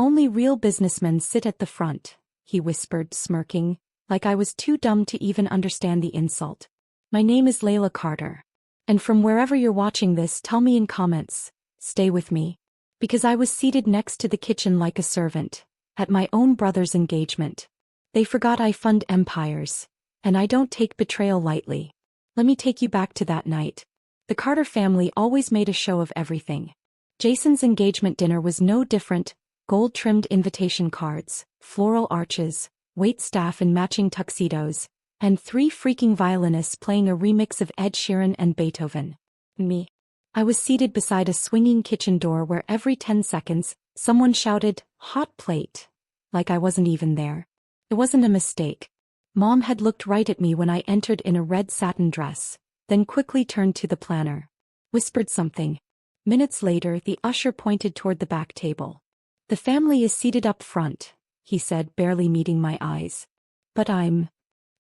Only real businessmen sit at the front, he whispered, smirking, like I was too dumb to even understand the insult. My name is Layla Carter. And from wherever you're watching this, tell me in comments, stay with me. Because I was seated next to the kitchen like a servant, at my own brother's engagement. They forgot I fund empires, and I don't take betrayal lightly. Let me take you back to that night. The Carter family always made a show of everything. Jason's engagement dinner was no different: gold-trimmed invitation cards, floral arches, waitstaff in matching tuxedos, and 3 freaking violinists playing a remix of Ed Sheeran and Beethoven. Me. I was seated beside a swinging kitchen door where every 10 seconds, someone shouted, "Hot plate," like I wasn't even there. It wasn't a mistake. Mom had looked right at me when I entered in a red satin dress, then quickly turned to the planner. Whispered something. Minutes later, the usher pointed toward the back table. "The family is seated up front," he said, barely meeting my eyes. "But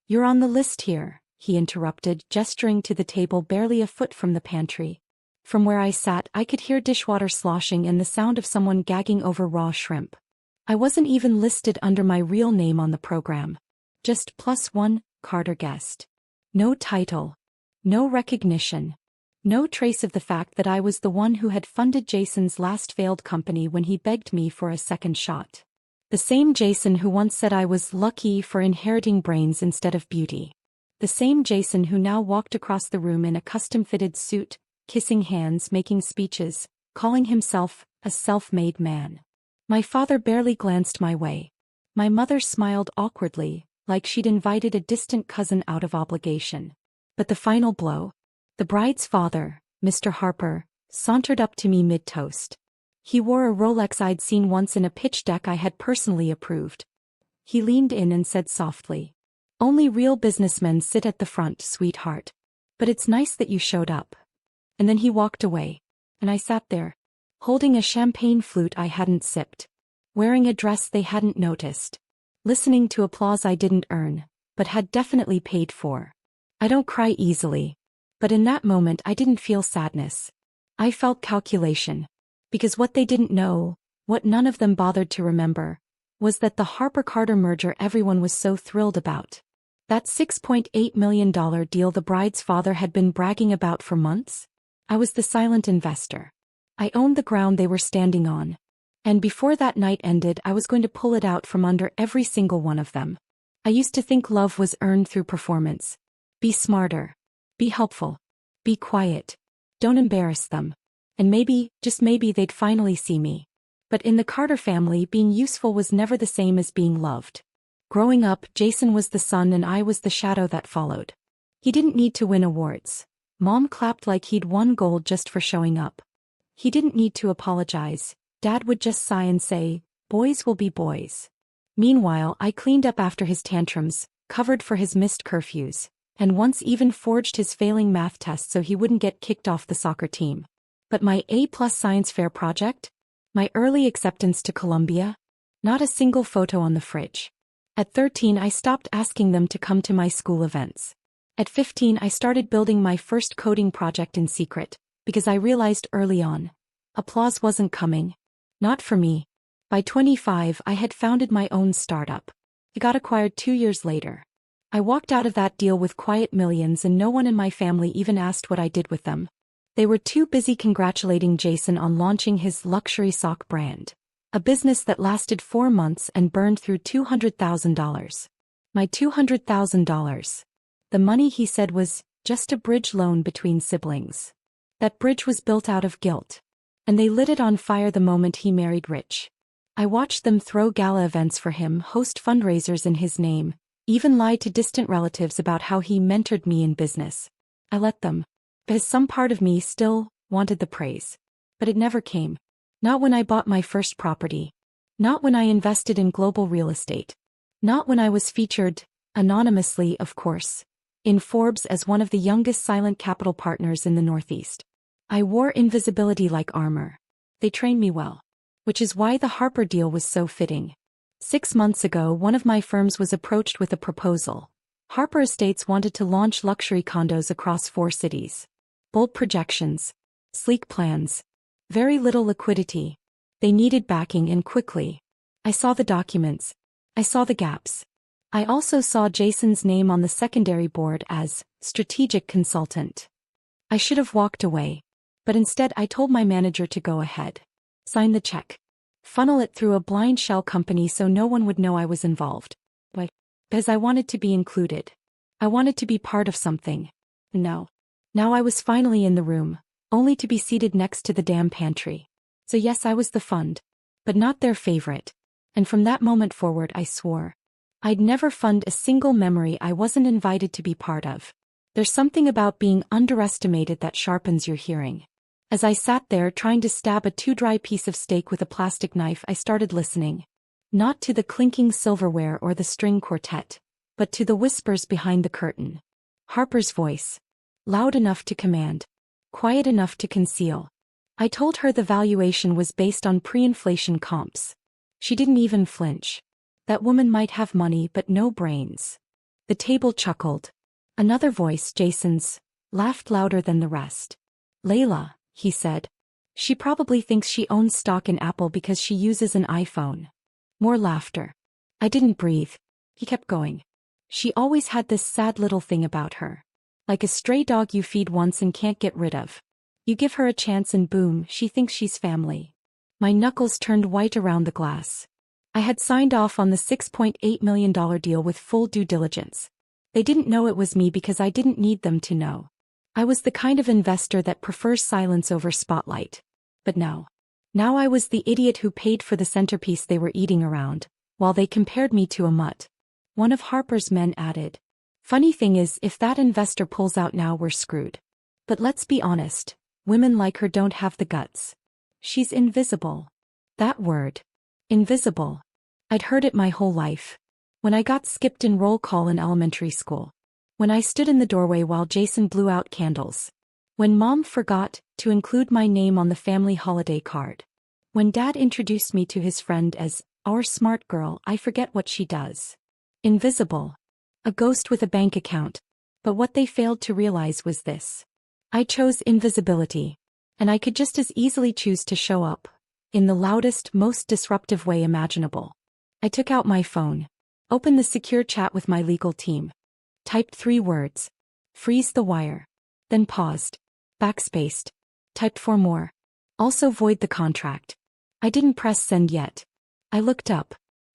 You're on the list here," he interrupted, gesturing to the table barely a foot from the pantry. From where I sat, I could hear dishwater sloshing and the sound of someone gagging over raw shrimp. I wasn't even listed under my real name on the program. Just +1, Carter guest. No title. No recognition. No trace of the fact that I was the one who had funded Jason's last failed company when he begged me for a second shot. The same Jason who once said I was lucky for inheriting brains instead of beauty. The same Jason who now walked across the room in a custom-fitted suit, kissing hands, making speeches, calling himself a self-made man. My father barely glanced my way. My mother smiled awkwardly, like she'd invited a distant cousin out of obligation. But the final blow? The bride's father, Mr. Harper, sauntered up to me mid-toast. He wore a Rolex I'd seen once in a pitch deck I had personally approved. He leaned in and said softly, "Only real businessmen sit at the front, sweetheart. But it's nice that you showed up." And then he walked away. And I sat there, holding a champagne flute I hadn't sipped, wearing a dress they hadn't noticed, listening to applause I didn't earn, but had definitely paid for. I don't cry easily. But in that moment I didn't feel sadness. I felt calculation. Because what they didn't know, what none of them bothered to remember, was that the Harper-Carter merger everyone was so thrilled about. That $6.8 million deal the bride's father had been bragging about for months? I was the silent investor. I owned the ground they were standing on. And before that night ended, I was going to pull it out from under every single one of them. I used to think love was earned through performance. Be smarter. Be helpful. Be quiet. Don't embarrass them. And maybe, just maybe, they'd finally see me. But in the Carter family, being useful was never the same as being loved. Growing up, Jason was the sun and I was the shadow that followed. He didn't need to win awards. Mom clapped like he'd won gold just for showing up. He didn't need to apologize. Dad would just sigh and say, "Boys will be boys." Meanwhile, I cleaned up after his tantrums, covered for his missed curfews, and once even forged his failing math test so he wouldn't get kicked off the soccer team. But my A+ science fair project? My early acceptance to Columbia? Not a single photo on the fridge. At 13, I stopped asking them to come to my school events. At 15, I started building my first coding project in secret, because I realized early on, applause wasn't coming. Not for me. By 25, I had founded my own startup. It got acquired 2 years later. I walked out of that deal with quiet millions and no one in my family even asked what I did with them. They were too busy congratulating Jason on launching his luxury sock brand. A business that lasted 4 months and burned through $200,000. My $200,000. The money, he said, was just a bridge loan between siblings. That bridge was built out of guilt. And they lit it on fire the moment he married rich. I watched them throw gala events for him, host fundraisers in his name, even lied to distant relatives about how he mentored me in business. I let them. Because some part of me still wanted the praise. But it never came. Not when I bought my first property. Not when I invested in global real estate. Not when I was featured, anonymously of course, in Forbes as one of the youngest silent capital partners in the Northeast. I wore invisibility like armor. They trained me well. Which is why the Harper deal was so fitting. 6 months ago, one of my firms was approached with a proposal. Harper Estates wanted to launch luxury condos across 4 cities. Bold projections. Sleek plans. Very little liquidity. They needed backing and quickly. I saw the documents. I saw the gaps. I also saw Jason's name on the secondary board as strategic consultant. I should have walked away. But instead I told my manager to go ahead. Sign the check. Funnel it through a blind shell company so no one would know I was involved. Why? Because I wanted to be included. I wanted to be part of something. No. Now I was finally in the room, only to be seated next to the damn pantry. So yes, I was the fund. But not their favorite. And from that moment forward I swore I'd never fund a single memory I wasn't invited to be part of. There's something about being underestimated that sharpens your hearing. As I sat there trying to stab a too dry piece of steak with a plastic knife, I started listening. Not to the clinking silverware or the string quartet, but to the whispers behind the curtain. Harper's voice. Loud enough to command. Quiet enough to conceal. I told her the valuation was based on pre-inflation comps. She didn't even flinch. That woman might have money but no brains. The table chuckled. Another voice, Jason's, laughed louder than the rest. Layla, he said. She probably thinks she owns stock in Apple because she uses an iPhone. More laughter. I didn't breathe. He kept going. She always had this sad little thing about her. Like a stray dog you feed once and can't get rid of. You give her a chance and boom, she thinks she's family. My knuckles turned white around the glass. I had signed off on the $6.8 million deal with full due diligence. They didn't know it was me because I didn't need them to know. I was the kind of investor that prefers silence over spotlight. But no. Now I was the idiot who paid for the centerpiece they were eating around, while they compared me to a mutt. One of Harper's men added. Funny thing is, if that investor pulls out now, we're screwed. But let's be honest, women like her don't have the guts. She's invisible. That word. Invisible. I'd heard it my whole life. When I got skipped in roll call in elementary school. When I stood in the doorway while Jason blew out candles. When Mom forgot to include my name on the family holiday card. When Dad introduced me to his friend as our smart girl, I forget what she does. Invisible. A ghost with a bank account. But what they failed to realize was this. I chose invisibility. And I could just as easily choose to show up. In the loudest, most disruptive way imaginable. I took out my phone. Opened the secure chat with my legal team. Typed 3 words. Freeze the wire. Then paused. Backspaced. Typed 4 more. Also void the contract. I didn't press send yet. I looked up.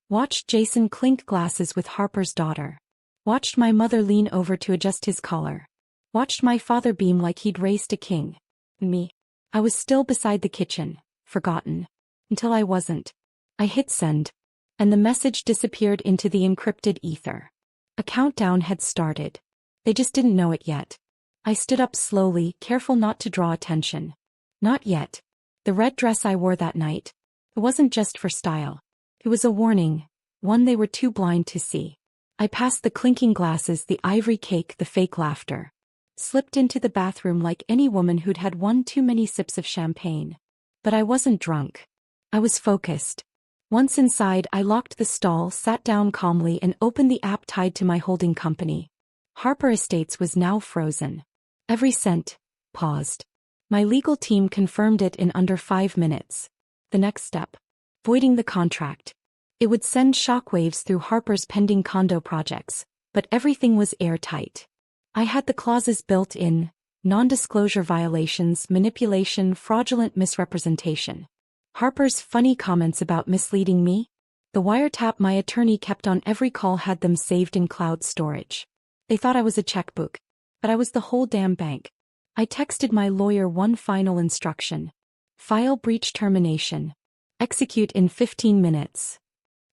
Watched Jason clink glasses with Harper's daughter. Watched my mother lean over to adjust his collar. Watched my father beam like he'd raced a king. Me. I was still beside the kitchen, forgotten. Until I wasn't. I hit send. And the message disappeared into the encrypted ether. A countdown had started. They just didn't know it yet. I stood up slowly, careful not to draw attention. Not yet. The red dress I wore that night. It wasn't just for style. It was a warning, one they were too blind to see. I passed the clinking glasses, the ivory cake, the fake laughter. Slipped into the bathroom like any woman who'd had one too many sips of champagne. But I wasn't drunk. I was focused. Once inside, I locked the stall, sat down calmly and opened the app tied to my holding company. Harper Estates was now frozen. Every cent. Paused. My legal team confirmed it in under 5 minutes. The next step. Voiding the contract. It would send shockwaves through Harper's pending condo projects, but everything was airtight. I had the clauses built in, non-disclosure violations, manipulation, fraudulent misrepresentation. Harper's funny comments about misleading me? The wiretap my attorney kept on every call had them saved in cloud storage. They thought I was a checkbook, but I was the whole damn bank. I texted my lawyer one final instruction. File breach termination. Execute in 15 minutes.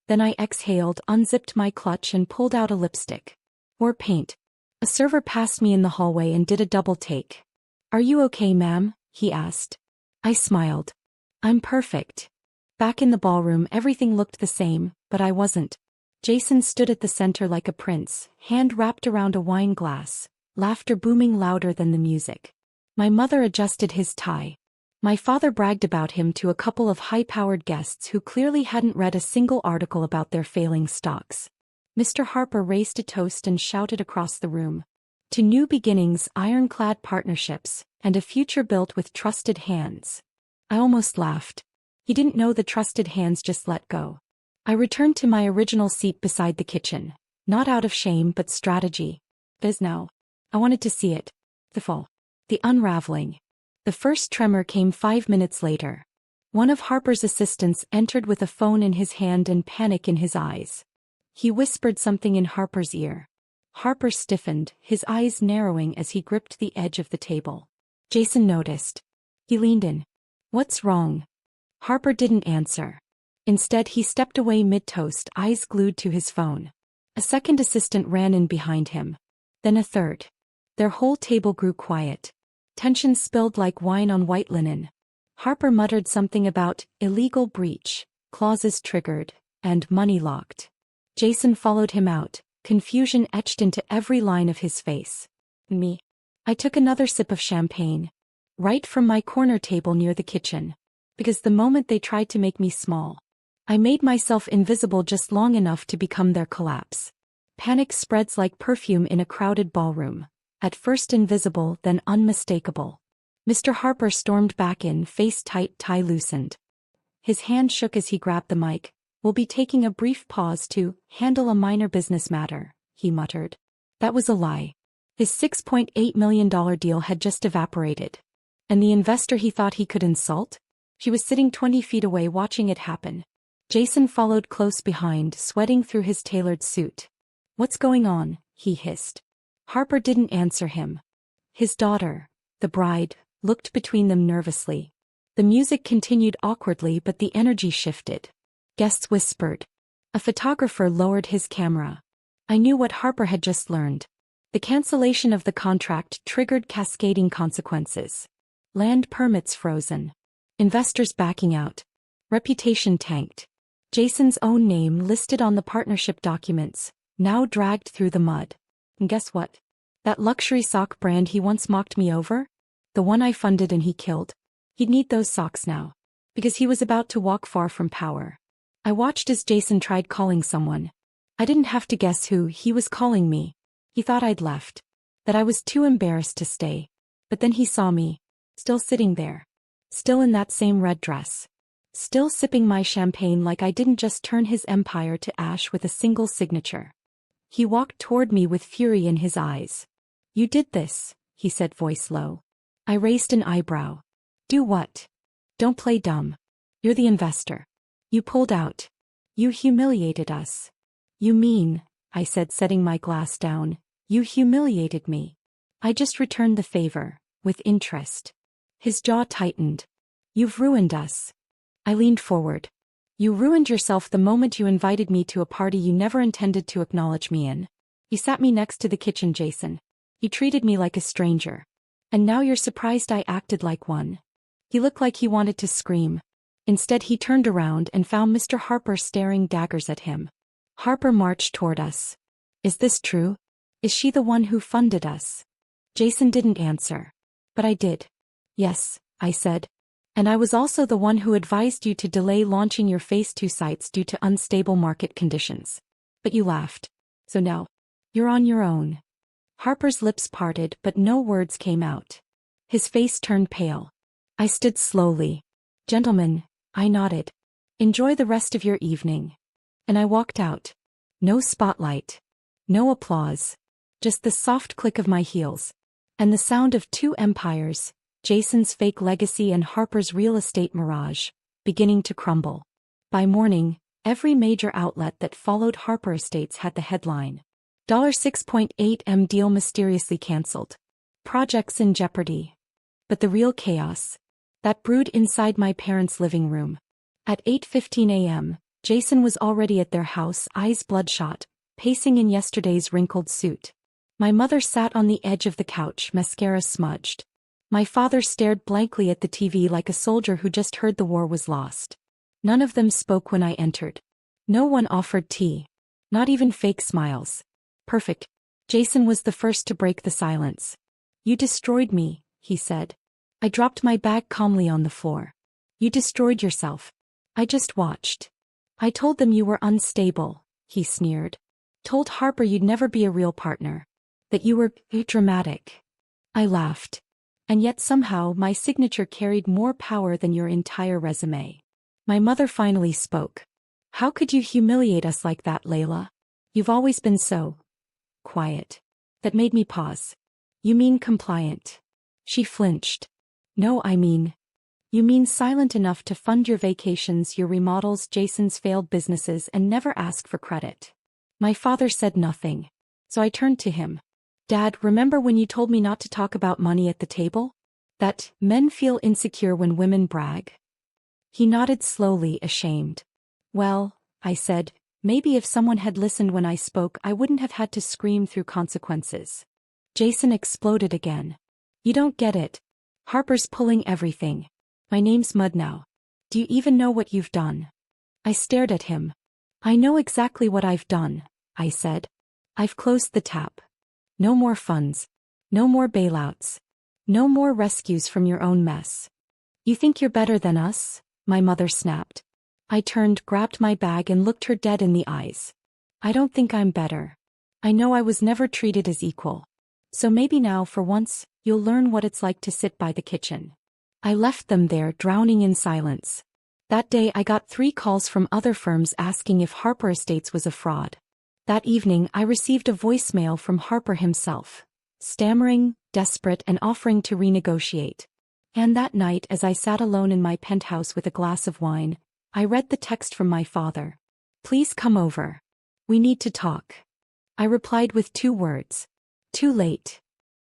Then I exhaled, unzipped my clutch and pulled out a lipstick. Or paint. A server passed me in the hallway and did a double take. Are you okay, ma'am? He asked. I smiled. I'm perfect. Back in the ballroom everything looked the same, but I wasn't. Jason stood at the center like a prince, hand wrapped around a wine glass, laughter booming louder than the music. My mother adjusted his tie. My father bragged about him to a couple of high-powered guests who clearly hadn't read a single article about their failing stocks. Mr. Harper raised a toast and shouted across the room. To new beginnings, ironclad partnerships, and a future built with trusted hands. I almost laughed. He didn't know the trusted hands just let go. I returned to my original seat beside the kitchen, not out of shame but strategy. Biz now. I wanted to see it. The fall. The unraveling. The first tremor came 5 minutes later. One of Harper's assistants entered with a phone in his hand and panic in his eyes. He whispered something in Harper's ear. Harper stiffened, his eyes narrowing as he gripped the edge of the table. Jason noticed. He leaned in. What's wrong? Harper didn't answer. Instead, he stepped away mid-toast, eyes glued to his phone. A second assistant ran in behind him. Then a third. Their whole table grew quiet. Tension spilled like wine on white linen. Harper muttered something about illegal breach, clauses triggered, and money locked. Jason followed him out, confusion etched into every line of his face. Me. I took another sip of champagne. Right from my corner table near the kitchen. Because the moment they tried to make me small, I made myself invisible just long enough to become their collapse. Panic spreads like perfume in a crowded ballroom. At first invisible, then unmistakable. Mr. Harper stormed back in, face tight, tie loosened. His hand shook as he grabbed the mic. We'll be taking a brief pause to handle a minor business matter, he muttered. That was a lie. His $6.8 million deal had just evaporated. And the investor he thought he could insult? She was sitting 20 feet away watching it happen. Jason followed close behind, sweating through his tailored suit. What's going on? He hissed. Harper didn't answer him. His daughter, the bride, looked between them nervously. The music continued awkwardly but the energy shifted. Guests whispered. A photographer lowered his camera. I knew what Harper had just learned. The cancellation of the contract triggered cascading consequences. Land permits frozen. Investors backing out. Reputation tanked. Jason's own name listed on the partnership documents, now dragged through the mud. And guess what? That luxury sock brand he once mocked me over? The one I funded and he killed? He'd need those socks now. Because he was about to walk far from power. I watched as Jason tried calling someone. I didn't have to guess who he was calling me. He thought I'd left. That I was too embarrassed to stay. But then he saw me. Still sitting there. Still in that same red dress. Still sipping my champagne like I didn't just turn his empire to ash with a single signature. He walked toward me with fury in his eyes. You did this, he said, voice low. I raised an eyebrow. Do what? Don't play dumb. You're the investor. You pulled out. You humiliated us. You mean, I said, setting my glass down, you humiliated me. I just returned the favor, with interest. His jaw tightened. You've ruined us. I leaned forward. You ruined yourself the moment you invited me to a party you never intended to acknowledge me in. You sat me next to the kitchen, Jason. You treated me like a stranger. And now you're surprised I acted like one. He looked like he wanted to scream. Instead he turned around and found Mr. Harper staring daggers at him. Harper marched toward us. Is this true? Is she the one who funded us? Jason didn't answer. But I did. Yes, I said. And I was also the one who advised you to delay launching your Phase 2 sites due to unstable market conditions. But you laughed. So now, you're on your own. Harper's lips parted but no words came out. His face turned pale. I stood slowly. Gentlemen, I nodded. Enjoy the rest of your evening. And I walked out. No spotlight. No applause. Just the soft click of my heels. And the sound of two empires, Jason's fake legacy and Harper's real estate mirage, beginning to crumble. By morning, every major outlet that followed Harper Estates had the headline. $6.8 deal mysteriously cancelled. Projects in jeopardy. But the real chaos, that brewed inside my parents' living room. At 8:15 a.m., Jason was already at their house, eyes bloodshot, pacing in yesterday's wrinkled suit. My mother sat on the edge of the couch, mascara smudged. My father stared blankly at the TV like a soldier who just heard the war was lost. None of them spoke when I entered. No one offered tea. Not even fake smiles. Perfect. Jason was the first to break the silence. You destroyed me, he said. I dropped my bag calmly on the floor. You destroyed yourself. I just watched. I told them you were unstable, he sneered. Told Harper you'd never be a real partner. That you were dramatic. I laughed. And yet somehow my signature carried more power than your entire resume. My mother finally spoke. How could you humiliate us like that, Layla? You've always been so quiet. That made me pause. You mean compliant? She flinched. No, you mean silent enough to fund your vacations, your remodels, Jason's failed businesses, and never ask for credit. My father said nothing. So I turned to him. Dad, remember when you told me not to talk about money at the table? That men feel insecure when women brag? He nodded slowly, ashamed. Well, I said, maybe if someone had listened when I spoke, I wouldn't have had to scream through consequences. Jason exploded again. You don't get it. Harper's pulling everything. My name's mud now. Do you even know what you've done? I stared at him. I know exactly what I've done, I said. I've closed the tap. No more funds. No more bailouts. No more rescues from your own mess. You think you're better than us? My mother snapped. I turned, grabbed my bag and looked her dead in the eyes. I don't think I'm better. I know I was never treated as equal. So maybe now, for once, you'll learn what it's like to sit by the kitchen. I left them there, drowning in silence. That day I got 3 calls from other firms asking if Harper Estates was a fraud. That evening I received a voicemail from Harper himself, stammering, desperate, and offering to renegotiate. And that night, as I sat alone in my penthouse with a glass of wine, I read the text from my father. Please come over. We need to talk. I replied with 2 words. Too late.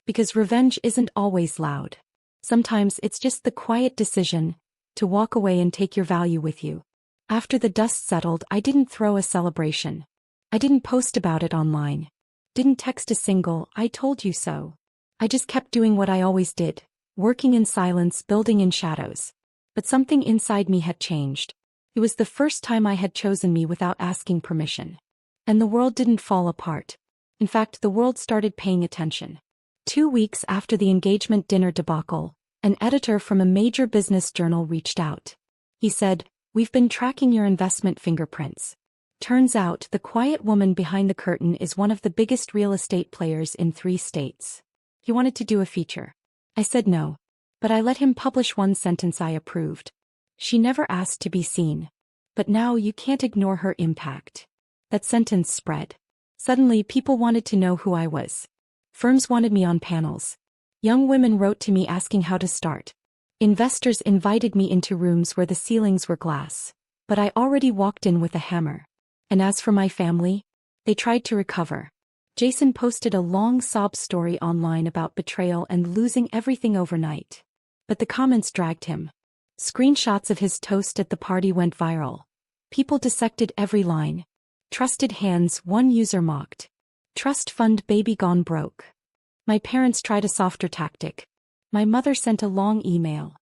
Because revenge isn't always loud. Sometimes it's just the quiet decision to walk away and take your value with you. After the dust settled, I didn't throw a celebration. I didn't post about it online. Didn't text a single, I told you so. I just kept doing what I always did, working in silence, building in shadows. But something inside me had changed. It was the first time I had chosen me without asking permission. And the world didn't fall apart. In fact, the world started paying attention. 2 weeks after the engagement dinner debacle, an editor from a major business journal reached out. He said, "We've been tracking your investment fingerprints. Turns out the quiet woman behind the curtain is one of the biggest real estate players in 3 states. He wanted to do a feature." I said no. But I let him publish one sentence I approved. She never asked to be seen. But now you can't ignore her impact. That sentence spread. Suddenly people wanted to know who I was. Firms wanted me on panels. Young women wrote to me asking how to start. Investors invited me into rooms where the ceilings were glass. But I already walked in with a hammer. And as for my family, they tried to recover. Jason posted a long sob story online about betrayal and losing everything overnight. But the comments dragged him. Screenshots of his toast at the party went viral. People dissected every line. Trusted hands, one user mocked. Trust fund baby gone broke. My parents tried a softer tactic. My mother sent a long email.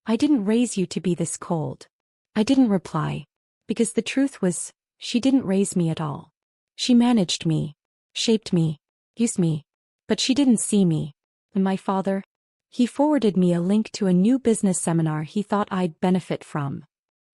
I didn't raise you to be this cold. I didn't reply. Because the truth was, she didn't raise me at all. She managed me, shaped me, used me. But she didn't see me. And my father? He forwarded me a link to a new business seminar he thought I'd benefit from.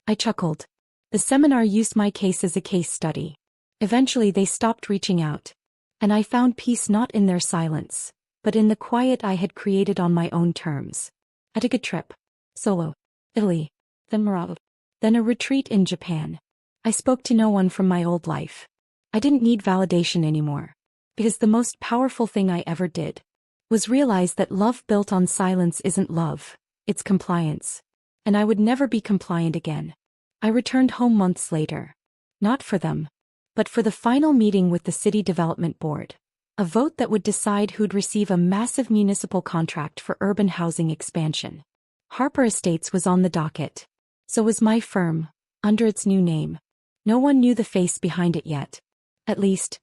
I chuckled. The seminar used my case as a case study. Eventually they stopped reaching out. And I found peace not in their silence, but in the quiet I had created on my own terms. I took a trip. Solo. Italy. Then Morocco. Then a retreat in Japan. I spoke to no one from my old life. I didn't need validation anymore. Because the most powerful thing I ever did was realize that love built on silence isn't love, it's compliance. And I would never be compliant again. I returned home months later. Not for them. But for the final meeting with the City Development Board. A vote that would decide who'd receive a massive municipal contract for urban housing expansion. Harper Estates was on the docket. So was my firm, under its new name. No one knew the face behind it yet. At least,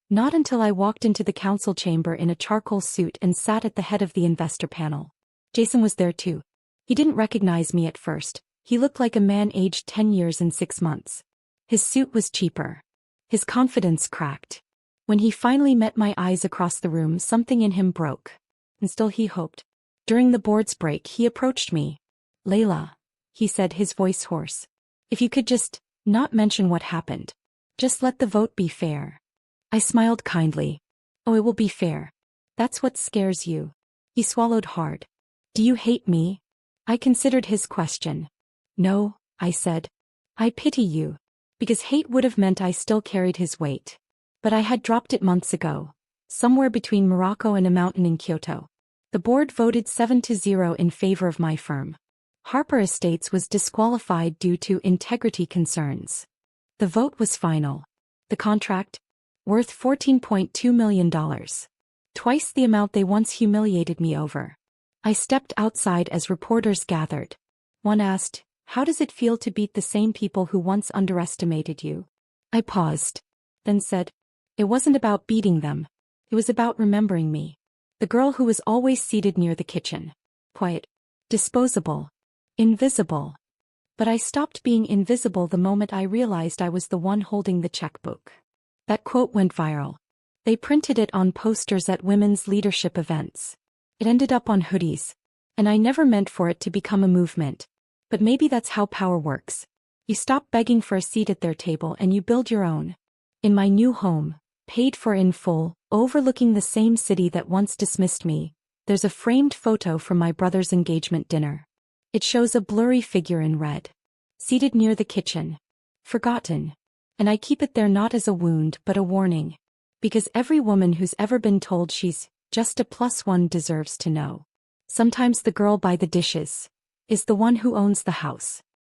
not until I walked into the council chamber in a charcoal suit and sat at the head of the investor panel. Jason was there too. He didn't recognize me at first. He looked like a man aged 10 years and 6 months. His suit was cheaper. His confidence cracked. When he finally met my eyes across the room, something in him broke. And still he hoped. During the board's break, he approached me. "Layla," he said, his voice hoarse. "If you could just not mention what happened. Just let the vote be fair." I smiled kindly. "Oh, it will be fair. That's what scares you." He swallowed hard. "Do you hate me?" I considered his question. "No," I said. "I pity you. because hate would have meant I still carried his weight. But I had dropped it months ago, somewhere between Morocco and a mountain in Kyoto. The board voted 7-0 in favor of my firm. Harper Estates was disqualified due to integrity concerns. The vote was final. The contract? Worth $14.2 million. Twice the amount they once humiliated me over. I stepped outside as reporters gathered. One asked, "How does it feel to beat the same people who once underestimated you?" I paused, then said, "It wasn't about beating them. It was about remembering me. The girl who was always seated near the kitchen. Quiet. Disposable. Invisible." But I stopped being invisible the moment I realized I was the one holding the checkbook. That quote went viral. They printed it on posters at women's leadership events. It ended up on hoodies. And I never meant for it to become a movement. But maybe that's how power works. You stop begging for a seat at their table and you build your own. In my new home, paid for in full, overlooking the same city that once dismissed me, there's a framed photo from my brother's engagement dinner. It shows a blurry figure in red, seated near the kitchen. Forgotten. And I keep it there not as a wound but a warning. Because every woman who's ever been told she's just a +1 deserves to know. Sometimes the girl by the dishes is the one who owns the house.